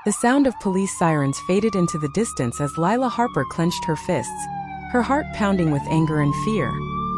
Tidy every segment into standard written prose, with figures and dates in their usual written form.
The sound of police sirens faded into the distance as Lila Harper clenched her fists, her heart pounding with anger and fear.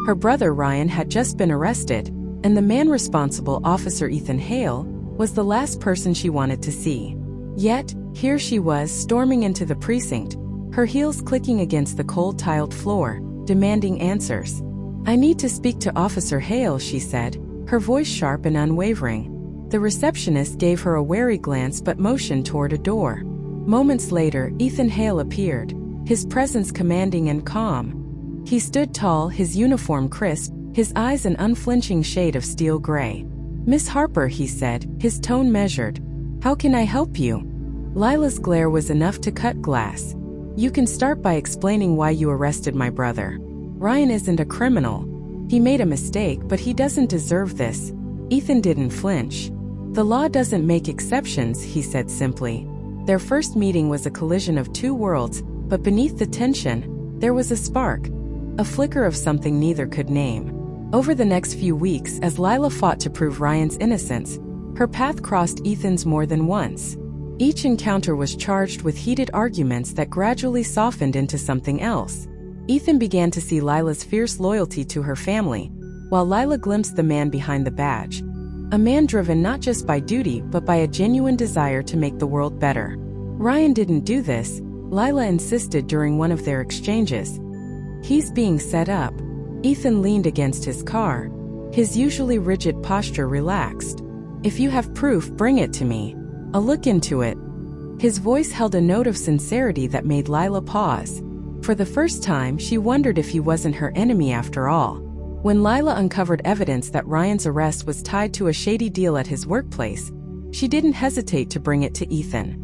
Her brother Ryan had just been arrested, and the man responsible, Officer Ethan Hale, was the last person she wanted to see. Yet, here she was storming into the precinct, her heels clicking against the cold tiled floor, demanding answers. "I need to speak to Officer Hale," she said, her voice sharp and unwavering. The receptionist gave her a wary glance but motioned toward a door. Moments later, Ethan Hale appeared, his presence commanding and calm. He stood tall, his uniform crisp, his eyes an unflinching shade of steel gray. "Miss Harper," he said, his tone measured. "How can I help you?" Lila's glare was enough to cut glass. "You can start by explaining why you arrested my brother. Ryan isn't a criminal. He made a mistake, but he doesn't deserve this." Ethan didn't flinch. "The law doesn't make exceptions," he said simply. Their first meeting was a collision of two worlds, but beneath the tension, there was a spark, a flicker of something neither could name. Over the next few weeks, as Lila fought to prove Ryan's innocence, her path crossed Ethan's more than once. Each encounter was charged with heated arguments that gradually softened into something else. Ethan began to see Lila's fierce loyalty to her family, while Lila glimpsed the man behind the badge. A man driven not just by duty but by a genuine desire to make the world better. Ryan didn't do this, Lila insisted during one of their exchanges. "He's being set up." Ethan leaned against his car, his usually rigid posture relaxed. "If you have proof, bring it to me. I'll look into it." His voice held a note of sincerity that made Lila pause. For the first time, she wondered if he wasn't her enemy after all. When Lila uncovered evidence that Ryan's arrest was tied to a shady deal at his workplace, she didn't hesitate to bring it to Ethan.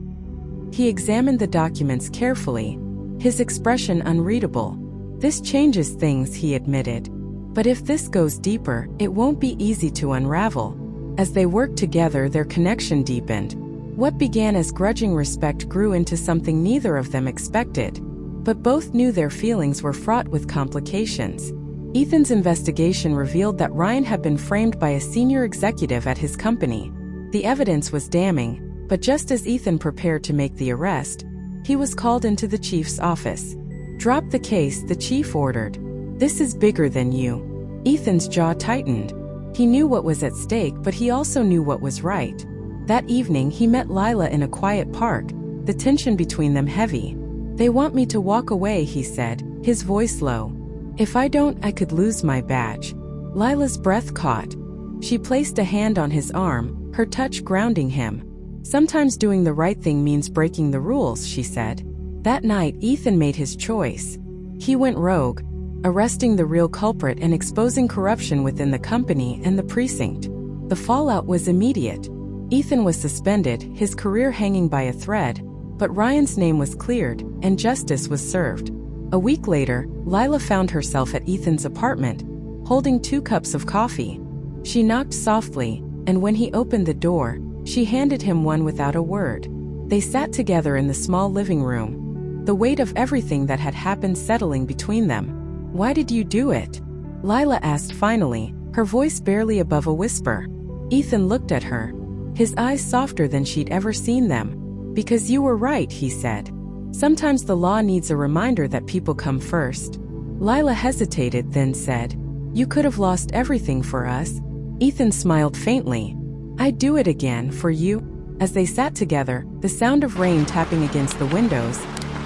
He examined the documents carefully, his expression unreadable. "This changes things," he admitted. "But if this goes deeper, it won't be easy to unravel." As they worked together, their connection deepened. What began as grudging respect grew into something neither of them expected. But both knew their feelings were fraught with complications. Ethan's investigation revealed that Ryan had been framed by a senior executive at his company. The evidence was damning, but just as Ethan prepared to make the arrest, he was called into the chief's office. "Drop the case," the chief ordered. "This is bigger than you." Ethan's jaw tightened. He knew what was at stake, but he also knew what was right. That evening, he met Lila in a quiet park, the tension between them heavy. "They want me to walk away," he said, his voice low. "If I don't, I could lose my badge." Lila's breath caught. She placed a hand on his arm, her touch grounding him. "Sometimes doing the right thing means breaking the rules," she said. That night, Ethan made his choice. He went rogue, arresting the real culprit and exposing corruption within the company and the precinct. The fallout was immediate. Ethan was suspended, his career hanging by a thread, but Ryan's name was cleared, and justice was served. A week later, Lila found herself at Ethan's apartment, holding 2 cups of coffee. She knocked softly, and when he opened the door, she handed him one without a word. They sat together in the small living room, the weight of everything that had happened settling between them. "Why did you do it?" Lila asked finally, her voice barely above a whisper. Ethan looked at her, his eyes softer than she'd ever seen them. "Because you were right," he said. "Sometimes the law needs a reminder that people come first." Lila hesitated, then said, "You could have lost everything for us." Ethan smiled faintly. "I'd do it again, for you." As they sat together, the sound of rain tapping against the windows,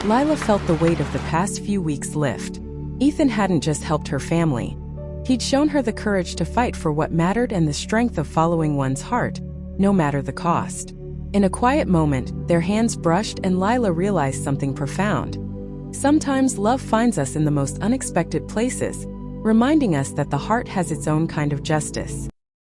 Lila felt the weight of the past few weeks lift. Ethan hadn't just helped her family. He'd shown her the courage to fight for what mattered and the strength of following one's heart, no matter the cost. In a quiet moment, their hands brushed and Lila realized something profound. Sometimes love finds us in the most unexpected places, reminding us that the heart has its own kind of justice.